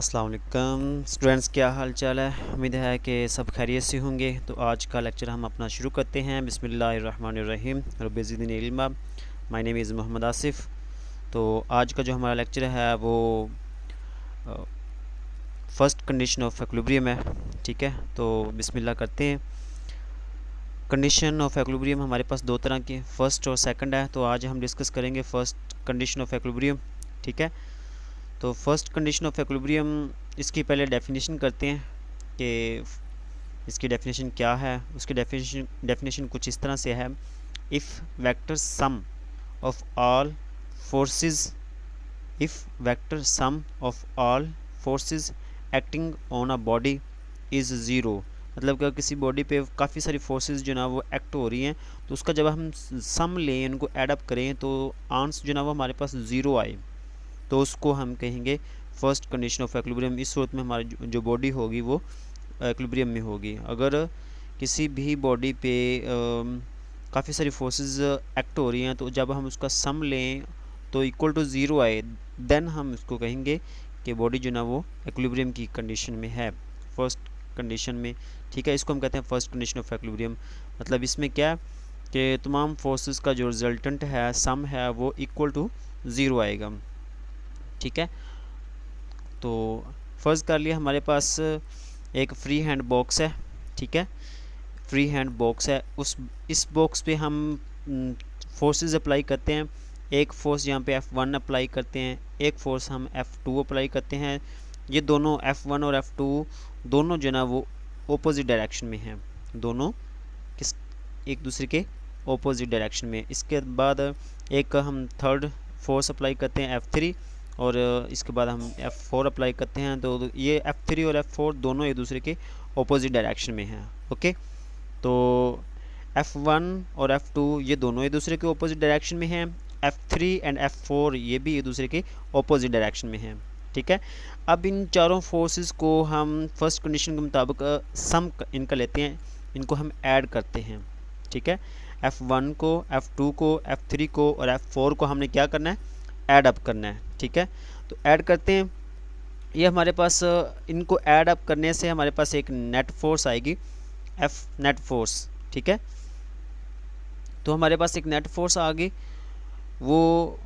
अस्सलाम वालेकुम स्टूडेंट्स, क्या हाल चाल है। उम्मीद है कि सब खैरियत से होंगे। तो आज का लेक्चर हम अपना शुरू करते हैं। बिस्मिल्लाहिर्रहमानिर्रहीम रब्बि ज़िदनी इल्मा। My name is Mohammad Asif. तो आज का जो हमारा लेक्चर है वो फर्स्ट कंडीशन ऑफ एक्विलिब्रियम है। ठीक है, तो बिस्मिल्लाह करते हैं। कंडीशन ऑफ एक्विलिब्रियम हमारे पास दो तरह की, फ़र्स्ट और सेकंड है। तो आज हम डिस्कस करेंगे फ़र्स्ट कंडीशन ऑफ एक्विलिब्रियम। ठीक है, तो फर्स्ट कंडीशन ऑफ एक्विलिब्रियम, इसकी पहले डेफिनेशन करते हैं कि इसकी डेफिनेशन क्या है। उसकी डेफिनेशन कुछ इस तरह से है। If vector sum of all forces if vector sum of all forces acting on a body is zero. मतलब कि किसी बॉडी पे काफ़ी सारी फोर्सेस जो ना वो एक्ट हो रही हैं, तो उसका जब हम सम लें, उनको एडअप करें, तो आंसर जो ना वो हमारे पास ज़ीरो आए, तो उसको हम कहेंगे फर्स्ट कंडीशन ऑफ एक्विलिब्रियम। इस सूरत में हमारी जो बॉडी होगी वो एक्विलिब्रियम में होगी। अगर किसी भी बॉडी पे काफ़ी सारी फोर्सेस एक्ट हो रही हैं, तो जब हम उसका सम लें तो इक्वल टू ज़ीरो आए, देन हम उसको कहेंगे कि बॉडी जो ना वो एक्विलिब्रियम की कंडीशन में है, फर्स्ट कंडीशन में। ठीक है, इसको हम कहते हैं फर्स्ट कंडीशन ऑफ एक्विलिब्रियम। मतलब इसमें क्या कि तमाम फोर्सेस का जो रिजल्टेंट है, सम है, वो इक्वल टू ज़ीरो आएगा। ठीक है, तो फ़र्ज़ कर लिया हमारे पास एक फ्री हैंड बॉक्स है। ठीक है, फ्री हैंड बॉक्स है। इस बॉक्स पे हम फोर्सेस अप्लाई करते हैं। एक फोर्स यहाँ पे F1 अप्लाई करते हैं, एक फोर्स हम F2 अप्लाई करते हैं। ये दोनों F1 और F2 दोनों जो ना वो ऑपोजिट डायरेक्शन में हैं, दोनों किस एक दूसरे के ऑपोजिट डायरेक्शन में। इसके बाद एक हम थर्ड फोर्स अप्लाई करते हैं F3, और इसके बाद हम F4 अप्लाई करते हैं। तो ये F3 और F4 दोनों एक दूसरे के ऑपोजिट डायरेक्शन में हैं। ओके, तो F1 और F2 ये दोनों एक दूसरे के ऑपोजिट डायरेक्शन में हैं। F3 एंड F4 ये भी एक दूसरे के ऑपोजिट डायरेक्शन में हैं। ठीक है, अब इन चारों फोर्सेस को हम फर्स्ट कंडीशन के मुताबिक सम इनका लेते हैं, इनको हम ऐड करते हैं। ठीक है, F1 को, F2 को, F3 को और F4 को हमने क्या करना है, ऐड अप करना है। ठीक है, तो ऐड करते हैं। ये हमारे पास इनको ऐड अप करने से हमारे पास एक नेट फोर्स आएगी, F नेट फोर्स। ठीक है, तो हमारे पास एक नेट फोर्स आ गई, वो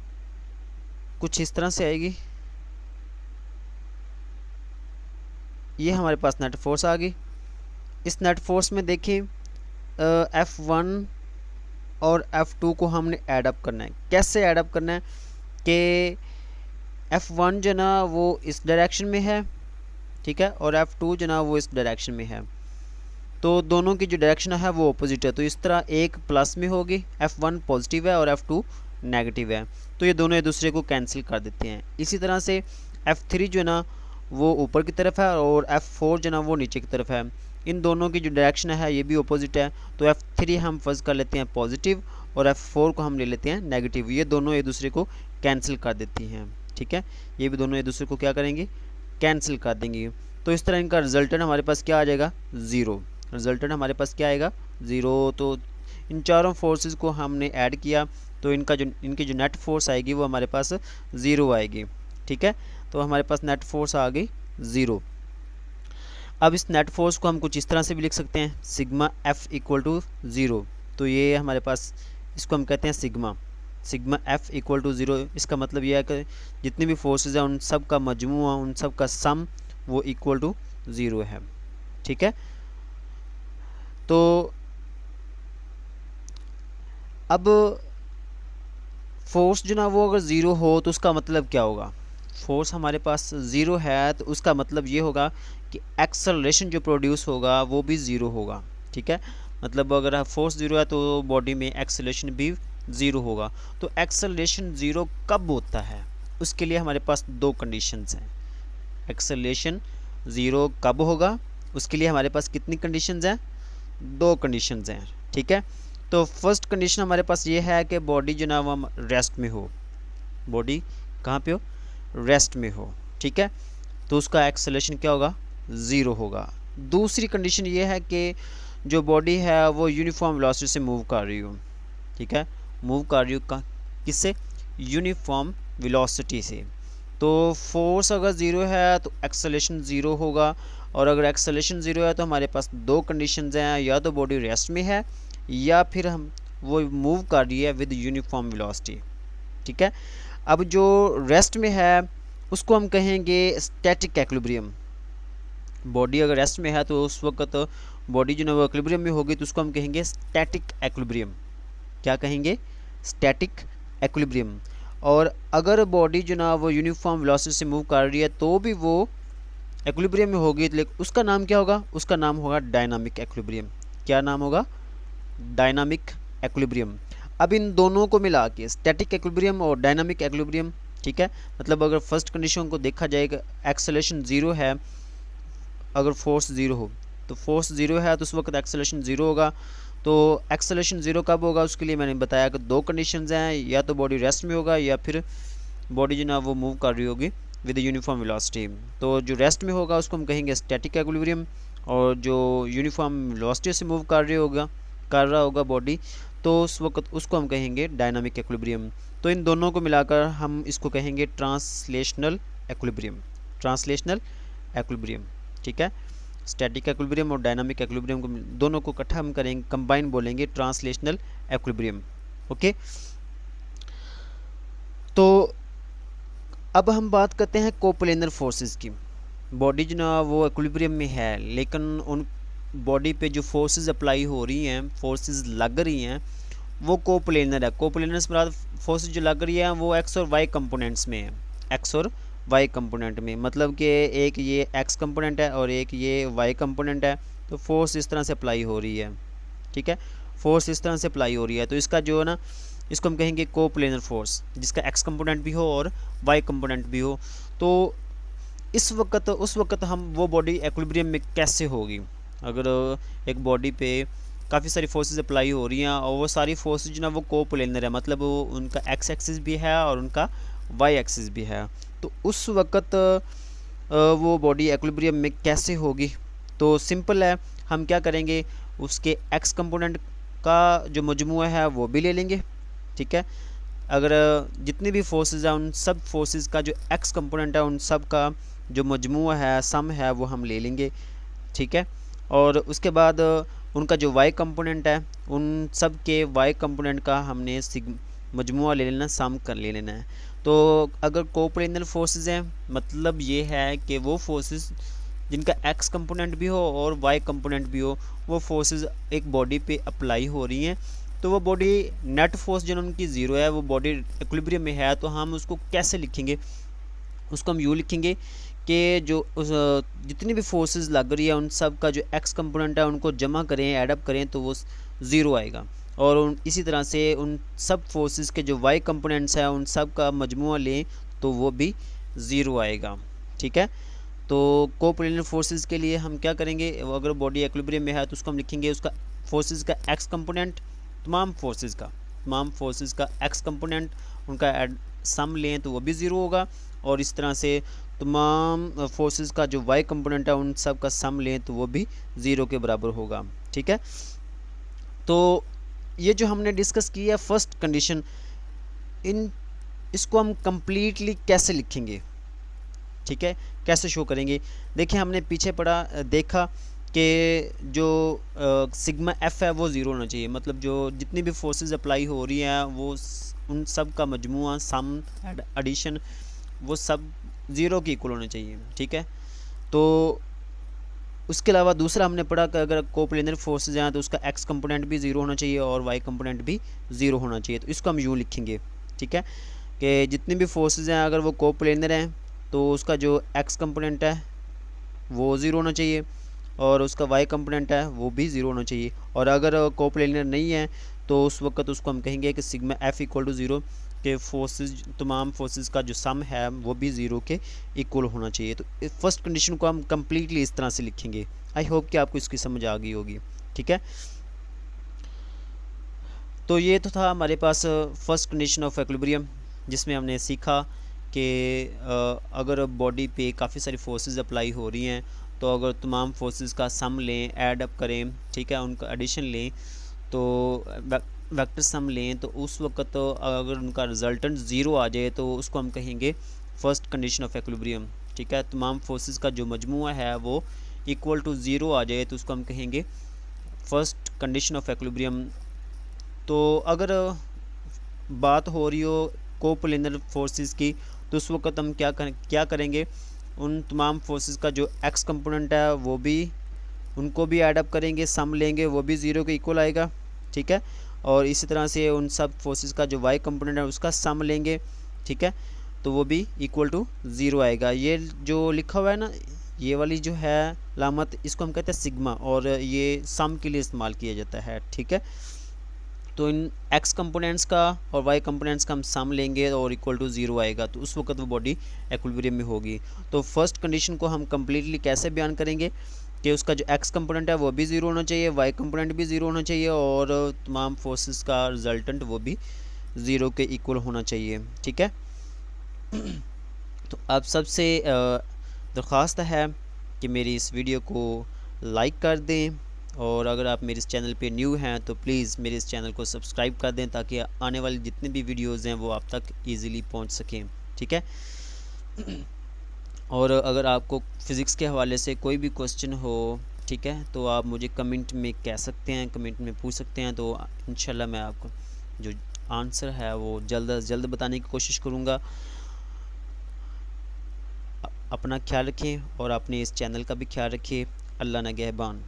कुछ इस तरह से आएगी। ये हमारे पास नेट फोर्स आ गई। इस नेट फोर्स में देखिए F1 और F2 को हमने ऐड अप करना है। कैसे ऐड अप करना है कि F1 जो ना वो इस डायरेक्शन में है, ठीक है, और F2 जो ना वो इस डायरेक्शन में है, तो दोनों की जो डायरेक्शन है वो अपोजिट है। तो इस तरह एक प्लस में होगी, F1 पॉजिटिव है और F2 नेगेटिव है, तो ये दोनों एक दूसरे को कैंसिल कर देते हैं। इसी तरह से F3 जो ना वो ऊपर की तरफ है और F4 जो ना वो नीचे की तरफ है। इन दोनों की जो डायरेक्शन है ये भी अपोजिट है, तो F3 हम फर्ज कर लेते हैं पॉजिटिव और F4 को हम ले लेते हैं नेगेटिव। ये दोनों एक दूसरे को कैंसिल कर देती हैं। ठीक है, ये भी दोनों एक दूसरे को क्या करेंगे, कैंसिल कर देंगे। तो इस तरह इनका रिजल्टेंट हमारे पास क्या आ जाएगा, ज़ीरो। रिजल्टेंट हमारे पास क्या आएगा, ज़ीरो। तो इन चारों फोर्सेस को हमने ऐड किया, तो इनकी जो नेट फोर्स आएगी वो हमारे पास ज़ीरो आएगी। ठीक है, तो हमारे पास नेट फोर्स आ गई ज़ीरो। अब इस नेट फोर्स को हम कुछ इस तरह से भी लिख सकते हैं, sigma F equal to zero. तो ये हमारे पास, इसको हम कहते हैं sigma F equal to zero. इसका मतलब यह है कि जितनी भी फोर्सेस हैं उन सब का मजमूआ, उन सब का सम वो इक्वल टू ज़ीरो है। ठीक है, तो अब फोर्स जो ना वो अगर ज़ीरो हो तो उसका मतलब क्या होगा। फोर्स हमारे पास ज़ीरो है तो उसका मतलब ये होगा कि एक्सेलरेशन जो प्रोड्यूस होगा वो भी ज़ीरो होगा। ठीक है, मतलब अगर फोर्स ज़ीरो है तो बॉडी में एक्सेलरेशन भी ज़ीरो होगा। तो एक्सेलरेशन ज़ीरो कब होता है, उसके लिए हमारे पास दो कंडीशंस हैं। एक्सेलरेशन ज़ीरो कब होगा, उसके लिए हमारे पास कितनी कंडीशंस हैं, दो कंडीशंस हैं। ठीक है, तो फर्स्ट कंडीशन हमारे पास ये है कि बॉडी जो ना वो रेस्ट में हो, बॉडी कहाँ पे हो, रेस्ट में हो। ठीक है, तो उसका एक्सेलरेशन क्या होगा, ज़ीरो होगा। दूसरी कंडीशन ये है कि जो बॉडी है वो यूनिफॉर्म वेलोसिटी से मूव कर रही हो। ठीक है, मूव कर रही हो किससे, यूनिफॉर्म वेलोसिटी से। तो फोर्स अगर ज़ीरो है तो एक्सेलरेशन ज़ीरो होगा, और अगर एक्सेलरेशन ज़ीरो है तो हमारे पास दो कंडीशंस हैं, या तो बॉडी रेस्ट में है या फिर हम वो मूव कर रही है विद यूनिफॉर्म वेलोसिटी। ठीक है, अब जो रेस्ट में है उसको हम कहेंगे स्टैटिक एक्विलिब्रियम। बॉडी अगर रेस्ट में है तो उस वक्त बॉडी जो है वो एक्विलिब्रियम में होगी, तो उसको हम कहेंगे स्टैटिक एक्विलिब्रियम। क्या कहेंगे? Static equilibrium. और अगर बॉडी जो ना वो यूनिफॉर्म वेलोसिटी से मूव कर रही है तो भी वो एक्विलिब्रियम में होगी, लेकिन उसका नाम क्या होगा? उसका नाम होगा डायनामिक एक्विलिब्रियम। क्या नाम होगा? Dynamic equilibrium. अब इन दोनों को मिला के स्टैटिक एक्विलिब्रियम और डायनामिक एक्विलिब्रियम, ठीक है, मतलब अगर फर्स्ट कंडीशन को देखा जाएगा, एक्सेलरेशन ज़ीरो है, अगर फोर्स ज़ीरो हो तो फोर्स ज़ीरो है तो उस वक्त एक्सेलरेशन ज़ीरो होगा। तो एक्सेलरेशन ज़ीरो कब होगा? उसके लिए मैंने बताया कि दो कंडीशंस हैं, या तो बॉडी रेस्ट में होगा या फिर बॉडी जो ना वो मूव कर रही होगी विद यूनिफॉर्म वेलोसिटी। तो जो रेस्ट में होगा उसको हम कहेंगे स्टैटिक एक्विलिब्रियम, और जो यूनिफॉर्म वेलोसिटी से मूव कर रहा होगा बॉडी, तो उस वक्त उसको हम कहेंगे डायनामिक एक्विलिब्रियम। तो इन दोनों को मिलाकर हम इसको कहेंगे ट्रांसलेशनल एक्विलिब्रियम। ट्रांसलेशनल एक्विलिब्रियम, ठीक है। स्टैटिक एक्विलिब्रियम और डायनामिक एक्विलिब्रियम को दोनों को इकट्ठा हम करेंगे, कंबाइन बोलेंगे ट्रांसलेशनल एक्विलिब्रियम। ओके, तो अब हम बात करते हैं कोप्लेनर फोर्सेस की। बॉडी जो ना वो एक्विलिब्रियम में है, लेकिन उन बॉडी पे जो फोर्सेस अप्लाई हो रही हैं, फोर्सेस लग रही हैं, वो कोप्लेनर है। कोप्लेनर से मुराद फोर्सेस जो लग रही है वो एक्स और वाई कंपोनेंट्स में है। एक्स और वाई कंपोनेंट में, मतलब कि एक ये एक्स कंपोनेंट है और एक ये वाई कंपोनेंट है, तो फोर्स इस तरह से अप्लाई हो रही है। ठीक है, फोर्स इस तरह से अप्लाई हो रही है, तो इसका जो है ना, इसको हम कहेंगे कोप्लेनर फोर्स, जिसका एक्स कंपोनेंट भी हो और वाई कंपोनेंट भी हो। तो इस वक्त उस वक्त हम वो बॉडी एक्विलिब्रियम में कैसे होगी? अगर एक बॉडी पे काफ़ी सारी फोर्सेस अप्लाई हो रही हैं और वो सारी फोर्सेस जो ना वो कोप्लेनर है, मतलब वो उनका एक्स एक्सिस भी है और उनका वाई एक्सिस भी है, तो उस वक्त वो बॉडी एक्विलिब्रियम में कैसे होगी? तो सिंपल है, हम क्या करेंगे, उसके एक्स कंपोनेंट का जो मजमूआ है वो भी ले लेंगे। ठीक है, अगर जितनी भी फोर्सेस हैं उन सब फोर्सेस का जो एक्स कंपोनेंट है उन सब का जो मजमूआ है, सम है, वो हम ले लेंगे। ठीक है, और उसके बाद उनका जो वाई कंपोनेंट है उन सब के वाई कंपोनेंट का हमने मजमूआ ले लेना, सम कर ले लेना है। तो अगर कोप्लेनर फोर्सेस हैं, मतलब ये है कि वो फोर्सेस जिनका एक्स कंपोनेंट भी हो और वाई कंपोनेंट भी हो, वो फोर्सेस एक बॉडी पे अप्लाई हो रही हैं, तो वो बॉडी नेट फोर्स जो उनकी ज़ीरो है, वो बॉडी इक्विलिब्रियम में है, तो हम उसको कैसे लिखेंगे? उसको हम यूँ लिखेंगे कि जो उस जितनी भी फोर्सेस लग रही है उन सब का जो एक्स कंपोनेंट है उनको जमा करें, ऐडअप करें, तो वो ज़ीरो आएगा। और इसी तरह से उन सब फोर्सेस के जो वाई कंपोनेंट्स हैं उन सब का मजमूआ लें तो वो भी ज़ीरो आएगा। ठीक है, तो कोप्लेनर फोर्सेस के लिए हम क्या करेंगे, अगर बॉडी इक्विलिब्रियम में है तो उसको हम लिखेंगे उसका फोर्सेस का एक्स कंपोनेंट, तमाम फोर्सेस का एक्स कंपोनेंट उनका सम लें तो वो भी ज़ीरो होगा, और इस तरह से तमाम फोर्सेस का जो वाई कंपोनेंट है उन सब का सम लें तो वो भी ज़ीरो के बराबर होगा। ठीक है, तो ये जो हमने डिस्कस किया है फर्स्ट कंडीशन, इसको हम कंप्लीटली कैसे लिखेंगे? ठीक है, कैसे शो करेंगे? देखिए, हमने पीछे देखा कि जो सिग्मा एफ है वो ज़ीरो होना चाहिए, मतलब जो जितनी भी फोर्सेस अप्लाई हो रही हैं वो उन सब का मजमूआ, सम, एडिशन, वो सब ज़ीरो की इक्वल होना चाहिए। ठीक है, तो उसके अलावा दूसरा हमने पढ़ा कि अगर कोप्लेनर फोर्सेज हैं तो उसका एक्स कंपोनेंट भी ज़ीरो होना चाहिए और वाई कंपोनेंट भी ज़ीरो होना चाहिए। तो इसको हम यूँ लिखेंगे, ठीक है, कि जितनी भी फोर्सेज हैं अगर वो कोप्लेनर हैं तो उसका जो एक्स कंपोनेंट है वो ज़ीरो होना चाहिए और उसका वाई कंपोनेंट है वो भी ज़ीरो होना चाहिए। और अगर कोप्लेनर नहीं है तो उस वक्त उसको हम कहेंगे कि sigma F equal to zero, के फोर्सेस, तमाम फोर्सेस का जो सम है वो भी ज़ीरो के इक्वल होना चाहिए। तो फर्स्ट कंडीशन को हम कम्प्लीटली इस तरह से लिखेंगे। आई होप कि आपको इसकी समझ आ गई होगी। ठीक है, तो ये तो था हमारे पास फर्स्ट कंडीशन ऑफ इक्विलिब्रियम, जिसमें हमने सीखा कि अगर बॉडी पे काफ़ी सारी फोर्सेस अप्लाई हो रही हैं तो अगर तमाम फोर्सेस का सम लें, ऐड अप करें, ठीक है, उनका एडिशन लें, तो वेक्टर सम लें, तो उस वक्त तो अगर उनका रिजल्टेंट ज़ीरो आ जाए तो उसको हम कहेंगे फर्स्ट कंडीशन ऑफ एक्विलिब्रियम, ठीक है। तमाम फोर्सेस का जो मजमूआ है वो इक्वल टू ज़ीरो आ जाए तो उसको हम कहेंगे फर्स्ट कंडीशन ऑफ एक्विलिब्रियम। तो अगर बात हो रही हो कोप्लेनर फोर्सेस की तो उस वक्त हम क्या करेंगे, उन तमाम फोर्सेस का जो एक्स कंपोनेंट है वो भी उनको भी ऐड अप करेंगे, सम लेंगे, वो भी ज़ीरो के इक्वल आएगा, ठीक है। और इसी तरह से उन सब फोर्सेस का जो वाई कंपोनेंट है उसका सम लेंगे, ठीक है, तो वो भी इक्वल टू ज़ीरो आएगा। ये जो लिखा हुआ है ना, ये वाली जो है लामत, इसको हम कहते हैं सिग्मा, और ये सम के लिए इस्तेमाल किया जाता है, ठीक है। तो इन एक्स कंपोनेंट्स का और वाई कंपोनेंट्स का हम सम लेंगे और इक्वल टू ज़ीरो आएगा, तो उस वक्त वो बॉडी एक्विलिब्रियम में होगी। तो फर्स्ट कंडीशन को हम कम्प्लीटली कैसे बयान करेंगे कि उसका जो एक्स कंपोनेंट है वो भी ज़ीरो होना चाहिए, वाई कंपोनेंट भी ज़ीरो होना चाहिए, और तमाम फोर्सेस का रिजल्टेंट वो भी ज़ीरो के इक्वल होना चाहिए, ठीक है। तो आप सबसे दरख्वास्त है कि मेरी इस वीडियो को लाइक कर दें, और अगर आप मेरे इस चैनल पे न्यू हैं तो प्लीज़ मेरे इस चैनल को सब्सक्राइब कर दें ताकि आने वाली जितनी भी वीडियोज़ हैं वो आप तक ईज़िली पहुंच सकें, ठीक है। और अगर आपको फ़िज़िक्स के हवाले से कोई भी क्वेश्चन हो, ठीक है, तो आप मुझे कमेंट में कह सकते हैं, कमेंट में पूछ सकते हैं, तो इंशाल्लाह मैं आपको जो आंसर है वो जल्द अज जल्द बताने की कोशिश करूँगा। अपना ख्याल रखें और अपने इस चैनल का भी ख्याल रखिए। अल्लाह नगहबान।